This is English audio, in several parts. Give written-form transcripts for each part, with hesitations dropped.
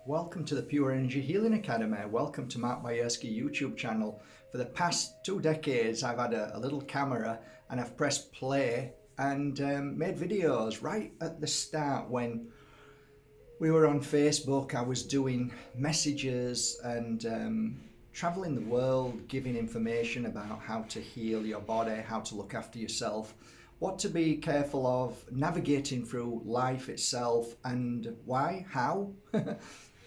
Welcome to the Pure Energy Healing Academy. Welcome to Mark Bajerski YouTube channel. For the past 2 decades, I've had a little camera and I've pressed play and made videos right at the start when we were on Facebook. I was doing messages and traveling the world, giving information about how to heal your body, how to look after yourself, what to be careful of, navigating through life itself, and why, how,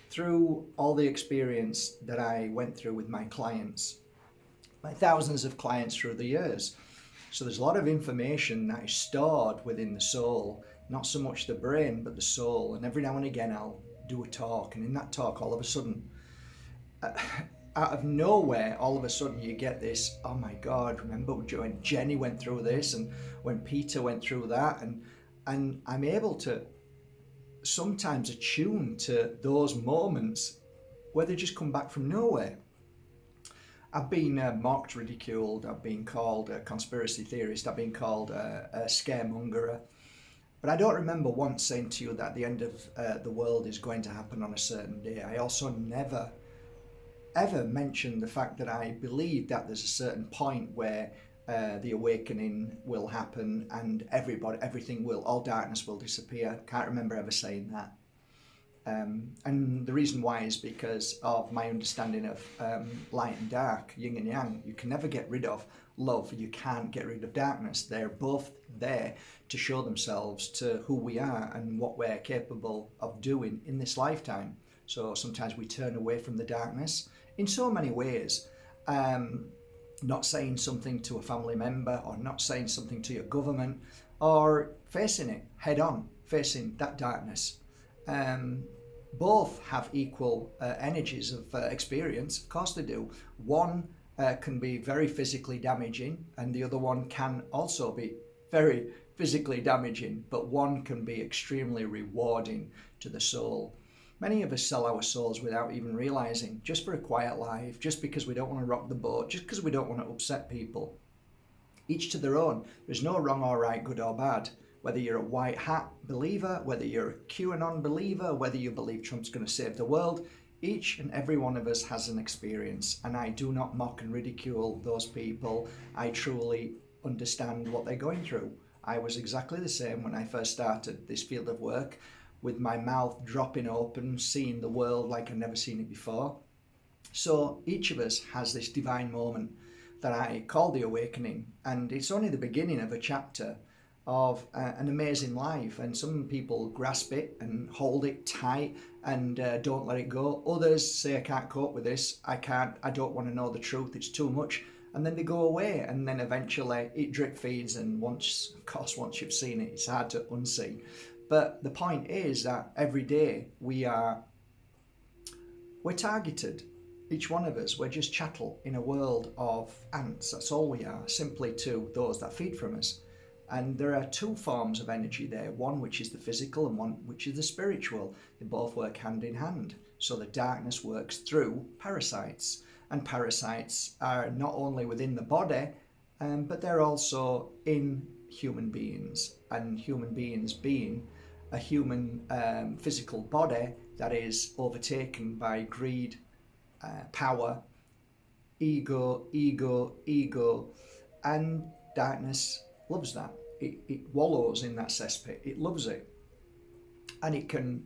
through all the experience that I went through with my clients, my thousands of clients through the years. So there's a lot of information that is stored within the soul, not so much the brain, but the soul. And every now and again, I'll do a talk, and in that talk, all of a sudden, out of nowhere, all of a sudden you get this, oh my God, remember when Jenny went through this and when Peter went through that, and I'm able to sometimes attune to those moments where they just come back from nowhere. I've been mocked, ridiculed, I've been called a conspiracy theorist, I've been called a scaremonger, but I don't remember once saying to you that the end of the world is going to happen on a certain day. I also never ever mentioned the fact that I believe that there's a certain point where the awakening will happen and all darkness will disappear. Can't remember ever saying that. And the reason why is because of my understanding of light and dark, yin and yang. You can never get rid of love. You can't get rid of darkness. They're both there to show themselves to who we are and what we're capable of doing in this lifetime. So sometimes we turn away from the darkness in so many ways. Not saying something to a family member, or not saying something to your government, or facing it head on, facing that darkness. Both have equal energies of experience. Of course they do. One can be very physically damaging, and the other one can also be very physically damaging, but one can be extremely rewarding to the soul. Many of us sell our souls without even realizing, just for a quiet life, just because we don't want to rock the boat, just because we don't want to upset people. Each to their own. There's no wrong or right, good or bad. Whether you're a white hat believer, whether you're a QAnon believer, whether you believe Trump's going to save the world, each and every one of us has an experience. And I do not mock and ridicule those people. I truly understand what they're going through. I was exactly the same when I first started this field of work, with my mouth dropping open, seeing the world like I've never seen it before. So each of us has this divine moment that I call the awakening, and it's only the beginning of a chapter of an amazing life. And some people grasp it and hold it tight and don't let it go. Others say, I can't cope with this, I don't want to know the truth, it's too much. And then they go away, and then eventually it drip feeds, and once you've seen it, it's hard to unsee. But the point is that every day we're targeted. Each one of us, we're just chattel in a world of ants. That's all we are, simply to those that feed from us. And there are two forms of energy there, one which is the physical and one which is the spiritual. They both work hand in hand. So the darkness works through parasites. And parasites are not only within the body, but they're also in human beings. And human beings being a human physical body that is overtaken by greed, power, ego, and darkness loves that. It wallows in that cesspit. It loves it, and it can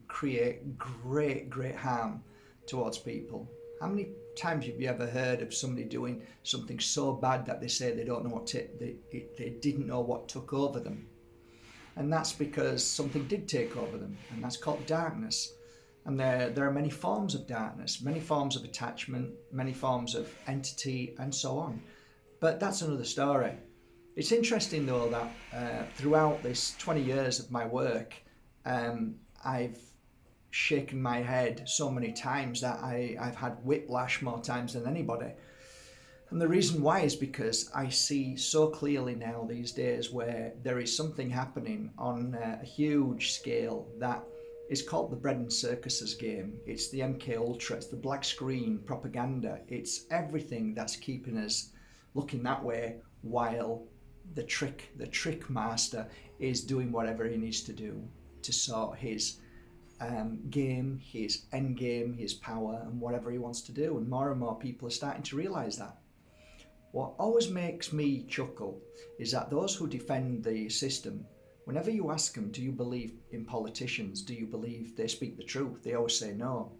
create great harm towards people. How many times have you ever heard of somebody doing something so bad that they say they don't know they didn't know what took over them? And that's because something did take over them, and that's called darkness. And there are many forms of darkness, many forms of attachment, many forms of entity, and so on. But that's another story. It's interesting though that throughout this 20 years of my work, I've shaken my head so many times that I've had whiplash more times than anybody. And the reason why is because I see so clearly now these days where there is something happening on a huge scale that is called the bread and circuses game. It's the MK Ultra, it's the black screen propaganda. It's everything that's keeping us looking that way while the trick master is doing whatever he needs to do to sort his game, his end game, his power, and whatever he wants to do. And more people are starting to realise that. What always makes me chuckle is that those who defend the system, whenever you ask them, do you believe in politicians? Do you believe they speak the truth? They always say no.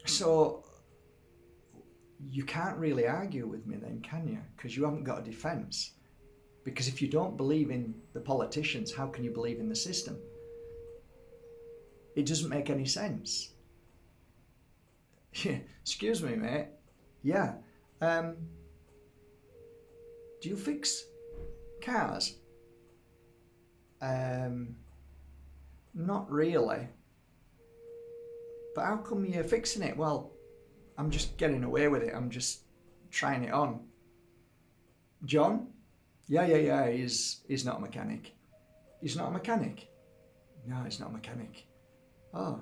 So you can't really argue with me then, can you? Because you haven't got a defence. Because if you don't believe in the politicians, how can you believe in the system? It doesn't make any sense. Excuse me, mate. Yeah. Do you fix cars? Not really. But how come you're fixing it? Well, I'm just getting away with it. I'm just trying it on. John? Yeah. He's not a mechanic. He's not a mechanic? No, he's not a mechanic. Oh.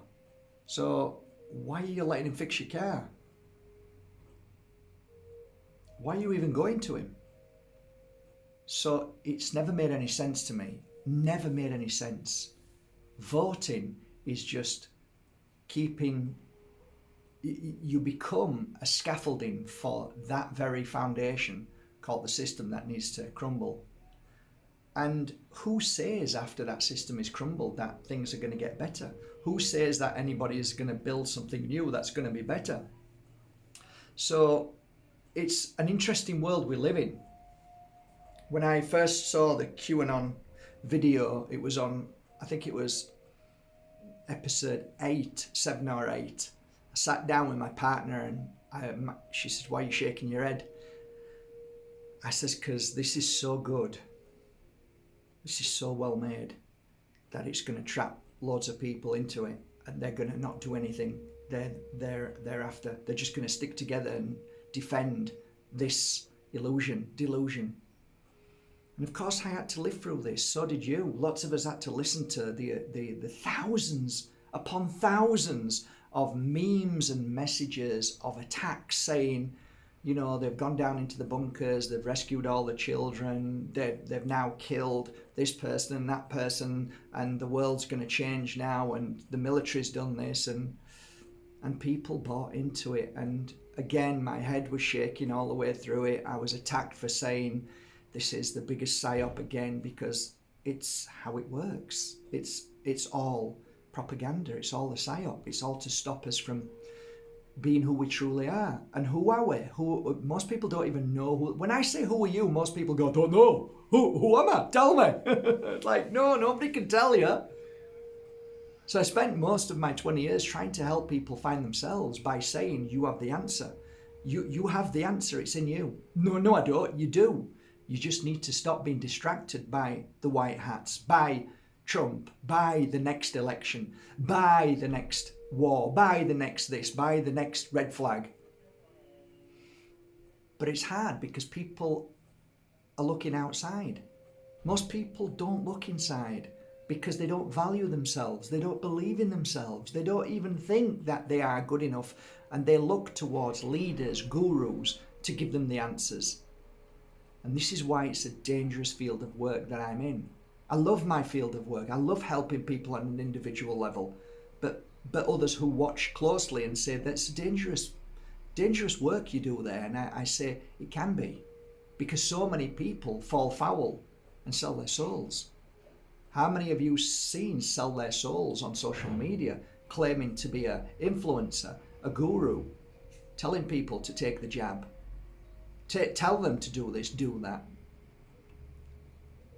So why are you letting him fix your car? Why are you even going to him? So it's never made any sense to me. Never made any sense. Voting is just keeping... You become a scaffolding for that very foundation called the system that needs to crumble. And who says after that system is crumbled that things are going to get better? Who says that anybody is going to build something new that's going to be better? So it's an interesting world we live in. When I first saw the QAnon video, it was on, I think it was episode 7 or 8. I sat down with my partner and she says, "Why are you shaking your head?" I says, "Because this is so good. This is so well made that it's going to trap loads of people into it, and they're going to not do anything thereafter. They're just going to stick together and defend this delusion." And of course I had to live through this. So did you. Lots of us had to listen to the thousands upon thousands of memes and messages of attacks saying, you know, they've gone down into the bunkers, they've rescued all the children, they've now killed this person and that person, and the world's going to change now, and the military's done this, and people bought into it. And again, my head was shaking all the way through it. I was attacked for saying this is the biggest PSYOP again, because it's how it works. It's all propaganda. It's all a PSYOP. It's all to stop us from being who we truly are. And who are we? Most people don't even know who. When I say who are you, most people go, "Don't know. Who am I? Tell me." Like, no, nobody can tell you. So I spent most of my 20 years trying to help people find themselves by saying, you have the answer. You have the answer. It's in you. No, I don't. You do. You just need to stop being distracted by the white hats, by Trump, by the next election, by the next war, by the next this, by the next red flag. But it's hard because people are looking outside. Most people don't look inside because they don't value themselves. They don't believe in themselves. They don't even think that they are good enough, and they look towards leaders, gurus, to give them the answers. And this is why it's a dangerous field of work that I'm in. I love my field of work. I love helping people on an individual level. But others who watch closely and say, that's dangerous work you do there. And I say, it can be. Because so many people fall foul and sell their souls. How many of you seen sell their souls on social media, claiming to be an influencer, a guru, telling people to take the jab? Tell them to do this, do that.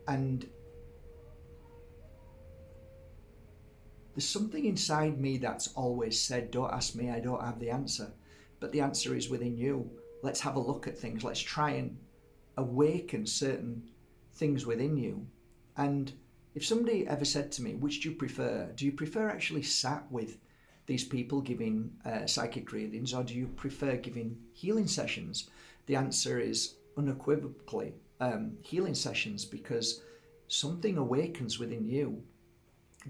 And there's something inside me that's always said, don't ask me, I don't have the answer. But the answer is within you. Let's have a look at things. Let's try and awaken certain things within you. And if somebody ever said to me, which do you prefer? Do you prefer actually sat with these people giving psychic readings, or do you prefer giving healing sessions? The answer is unequivocally healing sessions, because something awakens within you,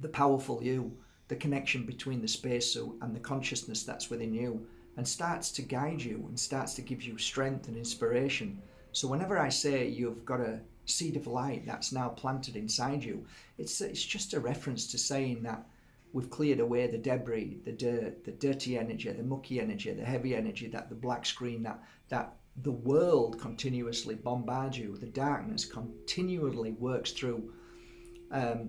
the powerful you, the connection between the spacesuit and the consciousness that's within you, and starts to guide you and starts to give you strength and inspiration. So whenever I say you've got to seed of light that's now planted inside you. It's just a reference to saying that we've cleared away the debris, the dirt, the dirty energy, the mucky energy, the heavy energy, that the black screen, that the world continuously bombards you. The darkness continually works through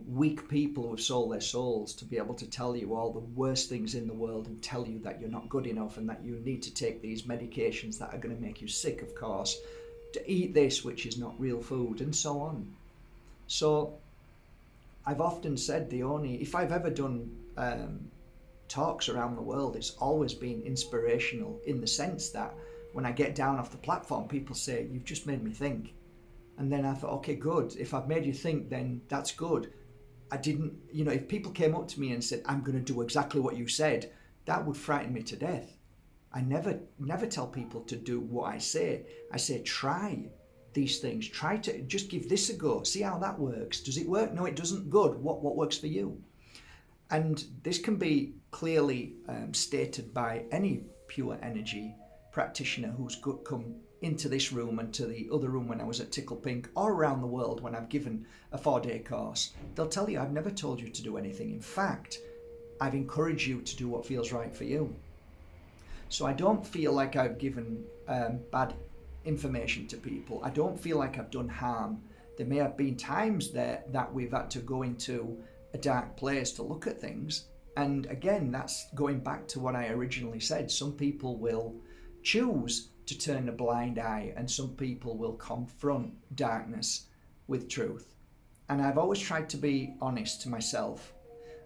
weak people who have sold their souls to be able to tell you all the worst things in the world and tell you that you're not good enough and that you need to take these medications that are going to make you sick, of course, to eat this, which is not real food, and so on. So I've often said if I've ever done talks around the world, it's always been inspirational in the sense that when I get down off the platform, people say, you've just made me think. And then I thought, okay, good. If I've made you think, then that's good. I didn't, if people came up to me and said, I'm going to do exactly what you said, that would frighten me to death. I never tell people to do what I say. I say, try these things. Try to just give this a go. See how that works. Does it work? No, it doesn't. Good. What works for you? And this can be clearly stated by any pure energy practitioner who's come into this room and to the other room when I was at Tickle Pink, or around the world when I've given a 4-day course. They'll tell you I've never told you to do anything. In fact, I've encouraged you to do what feels right for you. So I don't feel like I've given bad information to people. I don't feel like I've done harm. There may have been times there that we've had to go into a dark place to look at things. And again, that's going back to what I originally said. Some people will choose to turn a blind eye, and some people will confront darkness with truth. And I've always tried to be honest to myself.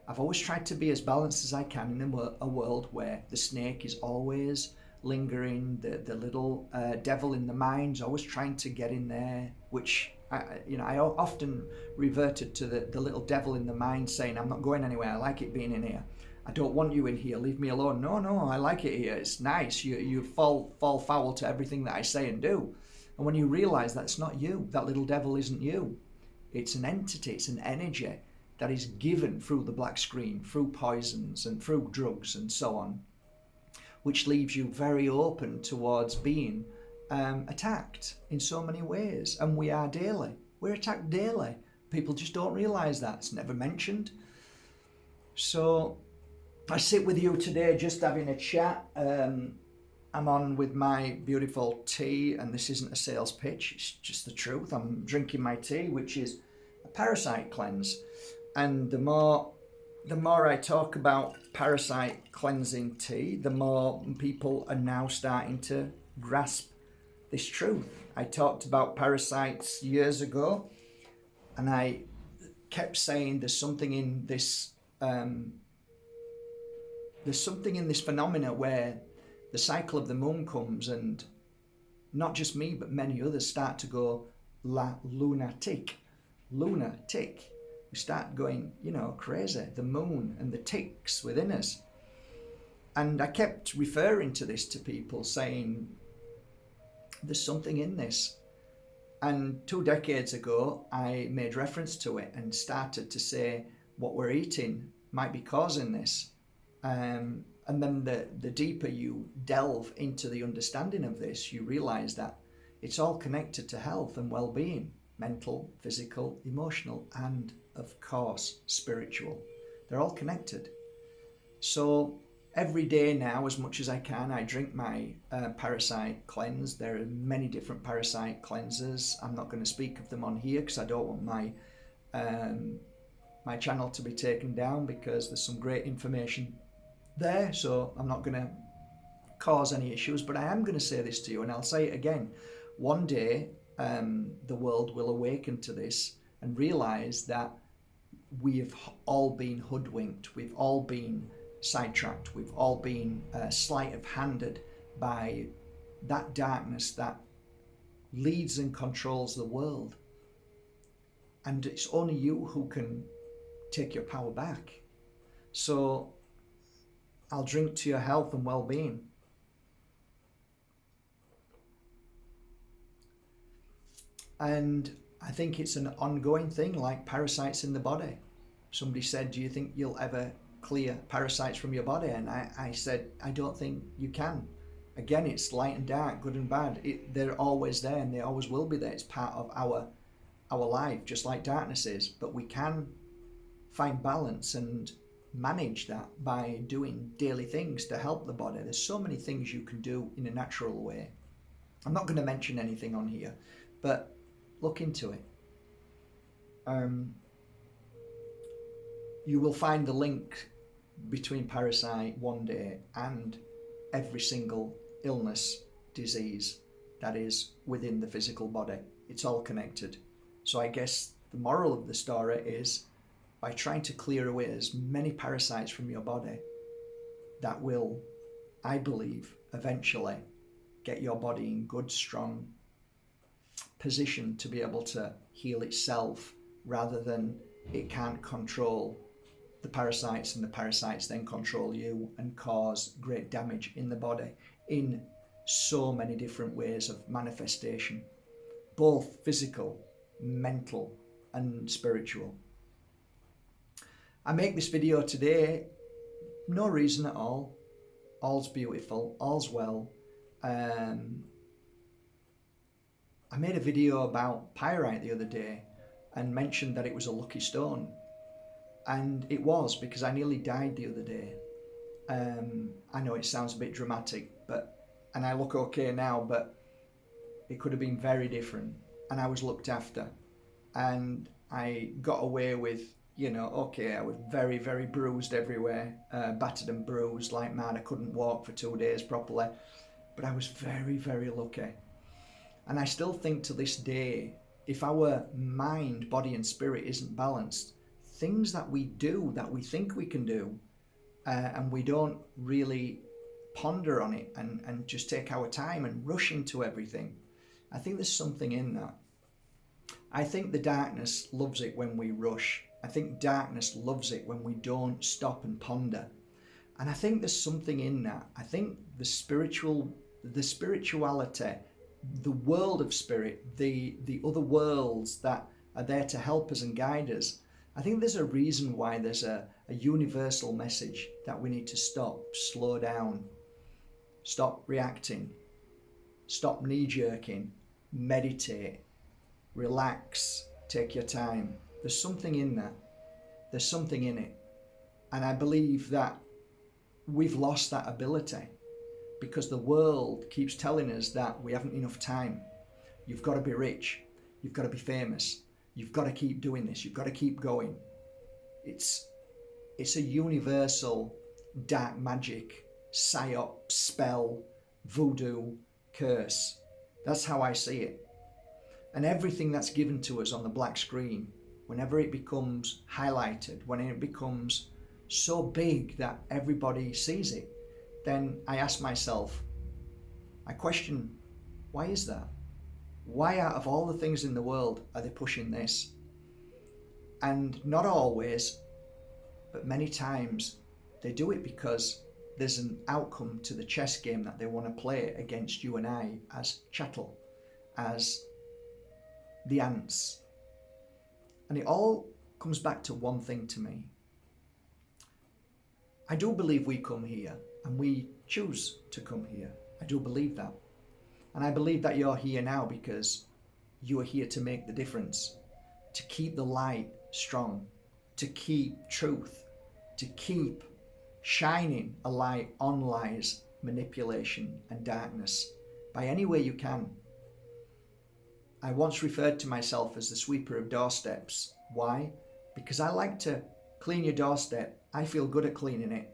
I've always tried to be as balanced as I can in a world where the snake is always lingering, the little devil in the mind's always trying to get in there, which I often reverted to the little devil in the mind saying, I'm not going anywhere, I like it being in here. I don't want you in here, leave me alone. No, I like it here, it's nice. You fall foul to everything that I say and do. And when you realize that's not you, that little devil isn't you. It's an entity, it's an energy that is given through the black screen, through poisons and through drugs and so on, which leaves you very open towards being attacked in so many ways. And we are daily. We're attacked daily. People just don't realize that. It's never mentioned. So I sit with you today just having a chat. I'm on with my beautiful tea, and this isn't a sales pitch, it's just the truth. I'm drinking my tea, which is a Parasite cleanse. And the more I talk about Parasite cleansing tea, the more people are now starting to grasp this truth. I talked about parasites years ago, and I kept saying there's something in this phenomena where the cycle of the moon comes, and not just me but many others start to go lunatic. We start going, crazy. The moon and the ticks within us. And I kept referring to this to people, saying there's something in this. And 2 decades ago, I made reference to it and started to say what we're eating might be causing this. And then the deeper you delve into the understanding of this, you realize that it's all connected to health and well-being, mental, physical, emotional, and of course, spiritual. They're all connected. So every day now, as much as I can, I drink my Parasite cleanse. There are many different Parasite cleansers. I'm not going to speak of them on here because I don't want my channel to be taken down, because there's some great information there. So I'm not going to cause any issues, but I am going to say this to you, and I'll say it again. One day, the world will awaken to this and realize that we have all been hoodwinked. We've all been sidetracked. We've all been sleight of handed by that darkness that leads and controls the world. And it's only you who can take your power back. So I'll drink to your health and well-being. And I think it's an ongoing thing, like parasites in the body. Somebody said, do you think you'll ever clear parasites from your body? And I said, I don't think you can. Again, it's light and dark, good and bad. They're always there, and they always will be there. It's part of our our life, just like darkness is, but we can find balance and manage that by doing daily things to help the body. There's so many things you can do in a natural way. I'm not going to mention anything on here, but look into it. You will find the link between Parasite one day and every single illness, disease that is within the physical body. It's all connected. So I guess the moral of the story is, by trying to clear away as many parasites from your body, that will, I believe, eventually get your body in good, strong position to be able to heal itself, rather than it can't control the parasites and the parasites then control you and cause great damage in the body in so many different ways of manifestation, both physical, mental, and spiritual. I make this video today, no reason at all. All's beautiful, all's well. I made a video about pyrite the other day and mentioned that it was a lucky stone. And it was, because I nearly died the other day. I know it sounds a bit dramatic, and I look okay now, but it could have been very different. And I was looked after. And I got away with, okay, I was very, very bruised everywhere, battered and bruised like mad. I couldn't walk for 2 days properly. But I was very, very lucky. And I still think to this day, if our mind, body and spirit isn't balanced, things that we do, that we think we can do, and we don't really ponder on it and just take our time and rush into everything, I think there's something in that. I think the darkness loves it when we rush. I think darkness loves it when we don't stop and ponder. And I think there's something in that. I think the spirituality, the world of spirit, the other worlds that are there to help us and guide us, I think there's a reason why there's a universal message that we need to stop, slow down, stop reacting, stop knee-jerking, meditate, relax, take your time. There's something in that. There's something in it. And I believe that we've lost that ability because the world keeps telling us that we haven't enough time. You've got to be rich. You've got to be famous. You've got to keep doing this. You've got to keep going. It's a universal dark magic, psyop, spell, voodoo, curse. That's how I see it. And everything that's given to us on the black screen, whenever it becomes highlighted, when it becomes so big that everybody sees it, then I ask myself, I question, why is that? Why out of all the things in the world are they pushing this? And not always, but many times they do it because there's an outcome to the chess game that they want to play against you and I as chattel, as the ants. And it all comes back to one thing to me. I do believe we come here and we choose to come here. I do believe that. And I believe that you're here now because you are here to make the difference, to keep the light strong, to keep truth, to keep shining a light on lies, manipulation and darkness by any way you can. I once referred to myself as the sweeper of doorsteps. Why? Because I like to clean your doorstep. I feel good at cleaning it.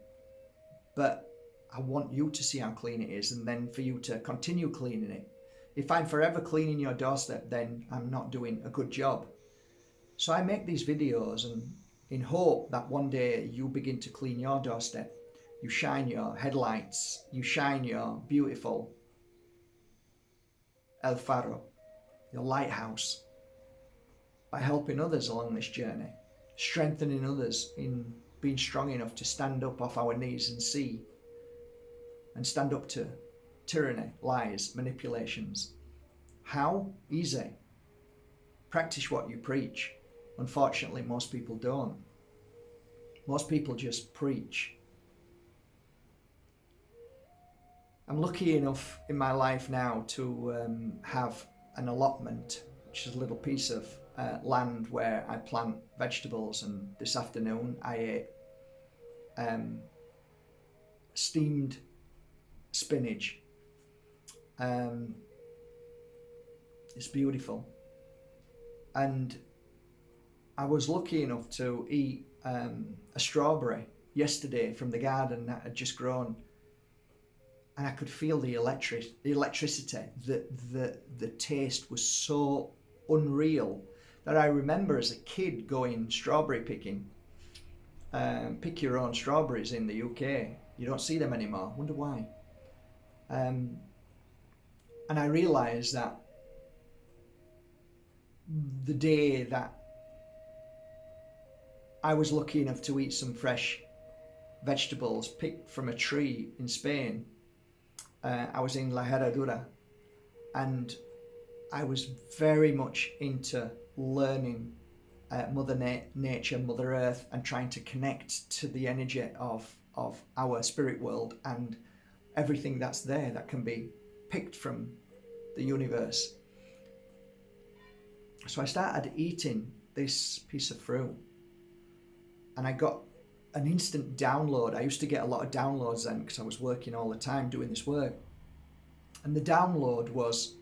But I want you to see how clean it is and then for you to continue cleaning it. If I'm forever cleaning your doorstep, then I'm not doing a good job. So I make these videos and in hope that one day you begin to clean your doorstep. You shine your headlights. You shine your beautiful El Faro, your lighthouse, by helping others along this journey, strengthening others in being strong enough to stand up off our knees and see, and stand up to tyranny, lies, manipulations. How? Easy. Practice what you preach. Unfortunately, most people don't. Most people just preach. I'm lucky enough in my life now to have an allotment, which is a little piece of land where I plant vegetables, and this afternoon I ate steamed spinach. It's beautiful. And I was lucky enough to eat a strawberry yesterday from the garden that had just grown, and I could feel the electricity. The taste was so unreal that I remember as a kid going strawberry picking. Pick your own strawberries in the UK. You don't see them anymore. Wonder why. And I realised that the day that I was lucky enough to eat some fresh vegetables picked from a tree in Spain, I was in La Herradura, and I was very much into learning Mother Nature, Mother Earth, and trying to connect to the energy of our spirit world and everything that's there that can be picked from the universe. So I started eating this piece of fruit, and I got an instant download. I used to get a lot of downloads then because I was working all the time doing this work. And the download was,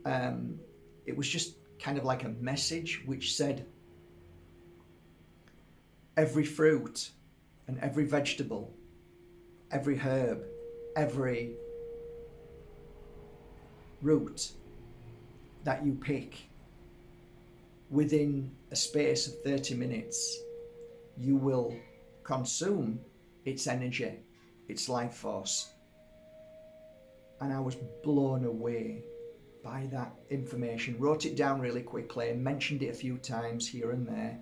it was just kind of like a message which said, every fruit and every vegetable, every herb, every root that you pick, within a space of 30 minutes, you will consume its energy, its life force. And I was blown away by that information. Wrote it down really quickly and mentioned it a few times here and there.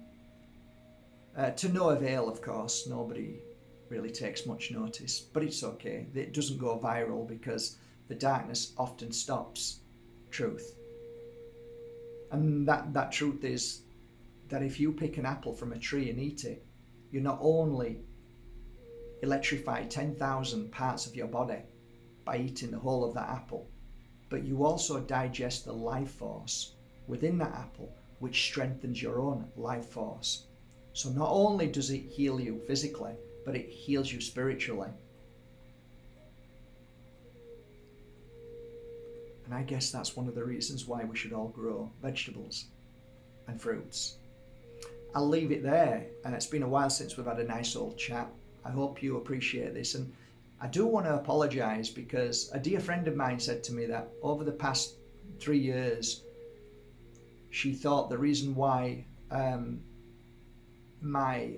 To no avail, of course. Nobody really takes much notice, but it's okay. It doesn't go viral because the darkness often stops truth. And that truth is that if you pick an apple from a tree and eat it, you not only electrify 10,000 parts of your body by eating the whole of that apple, but you also digest the life force within that apple, which strengthens your own life force. So not only does it heal you physically, but it heals you spiritually. And I guess that's one of the reasons why we should all grow vegetables and fruits. I'll leave it there. And it's been a while since we've had a nice old chat. I hope you appreciate this. And I do want to apologise because a dear friend of mine said to me that over the past 3 years, she thought the reason why my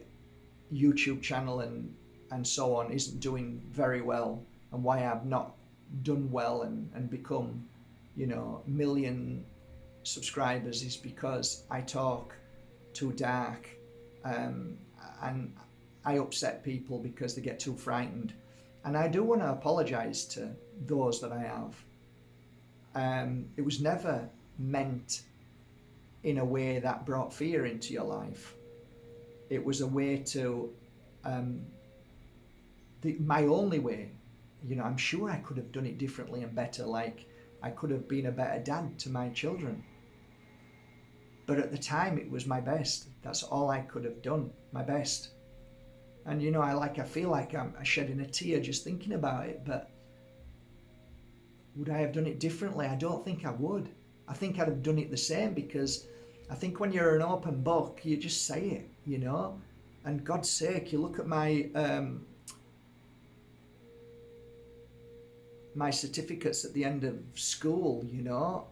YouTube channel and so on isn't doing very well, and why I've not done well and become, million subscribers, is because I talk too dark, and I upset people because they get too frightened. And I do want to apologise to those that I have. It was never meant in a way that brought fear into your life. It was a way to, my only way. I'm sure I could have done it differently and better, like I could have been a better dad to my children. But at the time, it was my best. That's all I could have done, my best. And I feel like I'm shedding a tear just thinking about it, but would I have done it differently? I don't think I would. I think I'd have done it the same, because I think when you're an open book, you just say it, And God's sake, you look at my my certificates at the end of school,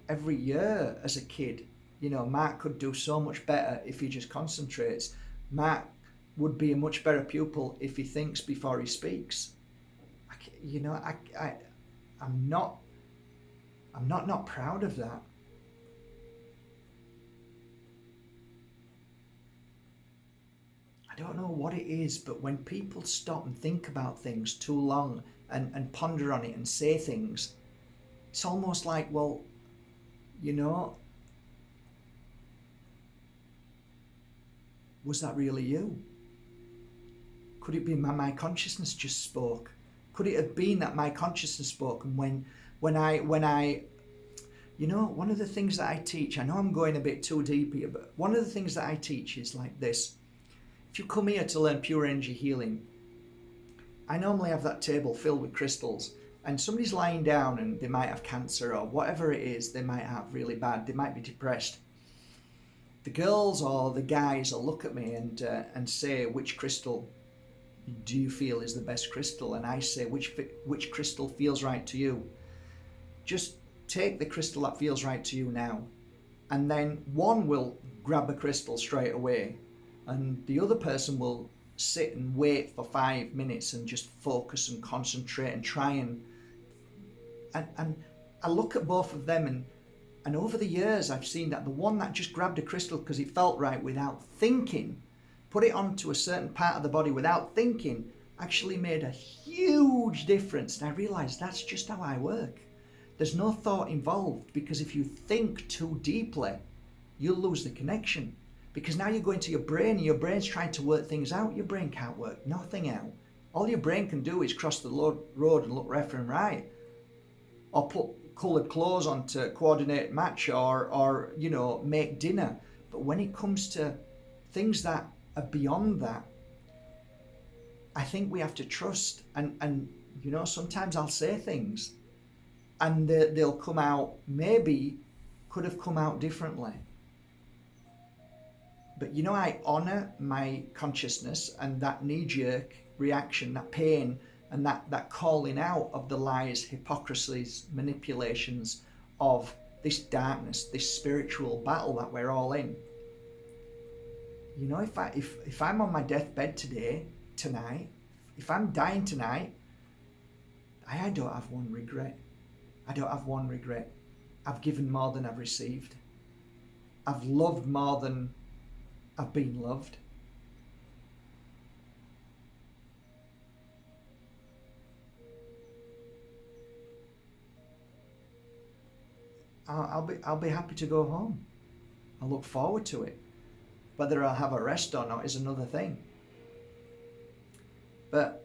every year as a kid, Mark could do so much better if he just concentrates. Mark would be a much better pupil if he thinks before he speaks. I'm not proud of that. I don't know what it is, but when people stop and think about things too long and ponder on it and say things, it's almost like, well, was that really you? Could it be my consciousness just spoke? Could it have been that my consciousness spoke, and when I You know, one of the things that I teach, I know I'm going a bit too deep here, but one of the things that I teach is like this. If you come here to learn pure energy healing, I normally have that table filled with crystals, and somebody's lying down and they might have cancer or whatever it is they might have really bad, they might be depressed. The girls or the guys will look at me and say, which crystal do you feel is the best crystal? And I say, which crystal feels right to you? Just take the crystal that feels right to you now. And then one will grab a crystal straight away, and the other person will sit and wait for 5 minutes and just focus and concentrate and try and I look at both of them, and over the years I've seen that the one that just grabbed a crystal because it felt right without thinking, put it onto a certain part of the body without thinking, actually made a huge difference. And I realised that's just how I work. There's no thought involved, because if you think too deeply, you'll lose the connection. Because now you're going to your brain and your brain's trying to work things out. Your brain can't work nothing out. All your brain can do is cross the road and look left and right, or put coloured clothes on to coordinate match, or you know, make dinner. But when it comes to things that are beyond that, I think we have to trust. And you know, sometimes I'll say things and they'll come out, maybe could have come out differently. But you know, I honour my consciousness and that knee-jerk reaction, that pain, and that calling out of the lies, hypocrisies, manipulations of this darkness, this spiritual battle that we're all in. You know, if I'm on my deathbed tonight, if I'm dying tonight, I don't have one regret. I don't have one regret. I've given more than I've received. I've loved more than I've been loved. I'll be happy to go home. I look forward to it. Whether I'll have a rest or not is another thing. But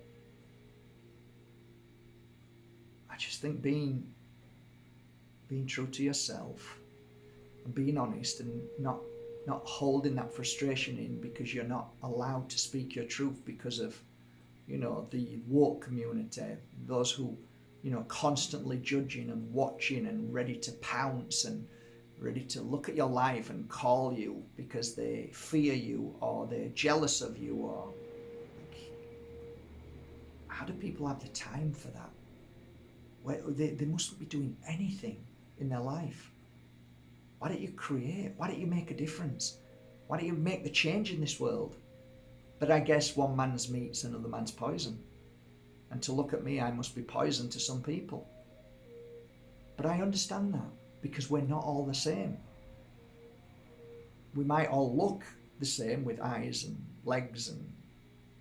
I just think being true to yourself and being honest and not holding that frustration in because you're not allowed to speak your truth because of, you know, the woke community, those who, you know, constantly judging and watching and ready to pounce and ready to look at your life and call you because they fear you or they're jealous of you, or like, how do people have the time for that? They mustn't be doing anything in their life. Why don't you create? Why don't you make a difference? Why don't you make the change in this world? But I guess one man's meat's another man's poison. And to look at me, I must be poison to some people. But I understand that, because we're not all the same. We might all look the same with eyes and legs and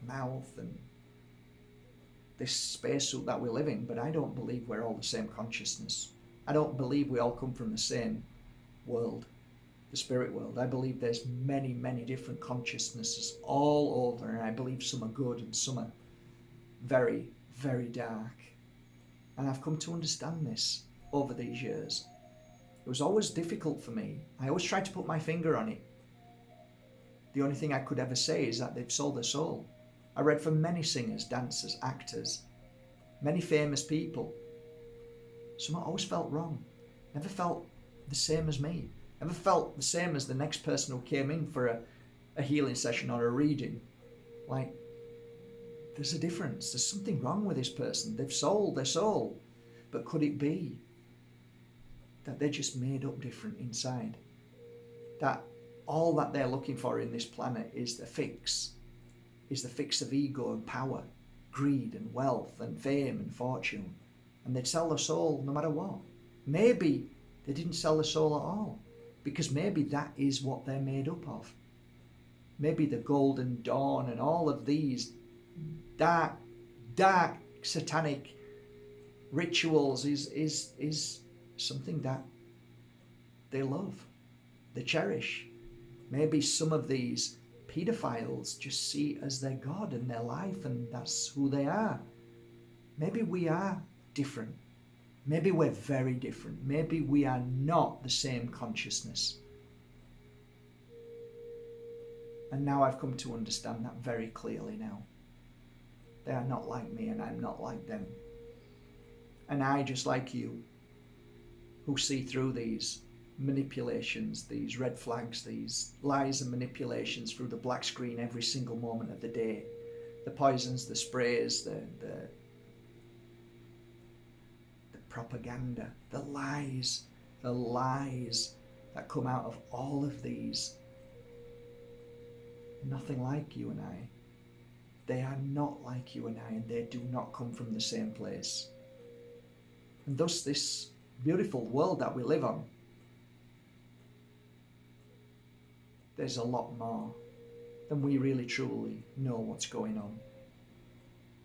mouth and this spacesuit that we live in, but I don't believe we're all the same consciousness. I don't believe we all come from the same world, the spirit world. I believe there's many, many different consciousnesses all over, and I believe some are good and some are very, very dark. And I've come to understand this over these years. It was always difficult for me. I always tried to put my finger on it. The only thing I could ever say is that they've sold their soul. I read from many singers, dancers, actors, many famous people. Some always felt wrong. Never felt the same as me. Never felt the same as the next person who came in for a healing session or a reading. Like, there's a difference. There's something wrong with this person. They've sold their soul. But could it be that they're just made up different inside? That all that they're looking for in this planet is the fix of ego and power, greed and wealth and fame and fortune. And they'd sell their soul no matter what. Maybe they didn't sell their soul at all, because maybe that is what they're made up of. Maybe the Golden Dawn and all of these dark satanic rituals is something that they love, they cherish. Maybe some of these pedophiles just see it as their God and their life, and that's who they are. Maybe we are different. Maybe we're very different. Maybe we are not the same consciousness. And now I've come to understand that very clearly now. They are not like me and I'm not like them. And I, just like you, who see through these manipulations, these red flags, these lies and manipulations through the black screen every single moment of the day, the poisons, the sprays, the propaganda, the lies that come out of all of these. Nothing like you and I. They are not like you and I, and they do not come from the same place. And thus this beautiful world that we live on, there's a lot more than we really truly know what's going on.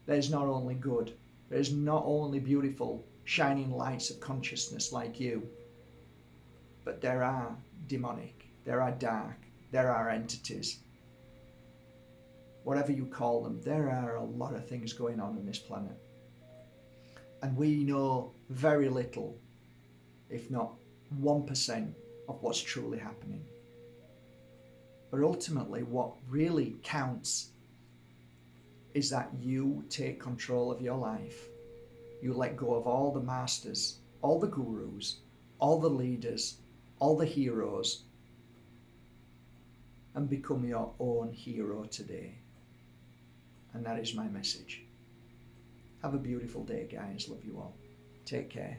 There's not only good, there's not only beautiful shining lights of consciousness like you, but there are demonic, there are dark, there are entities. Whatever you call them, there are a lot of things going on this planet. And we know very little, if not 1%, of what's truly happening. But ultimately, what really counts is that you take control of your life. You let go of all the masters, all the gurus, all the leaders, all the heroes, and become your own hero today. And that is my message. Have a beautiful day, guys. Love you all. Take care.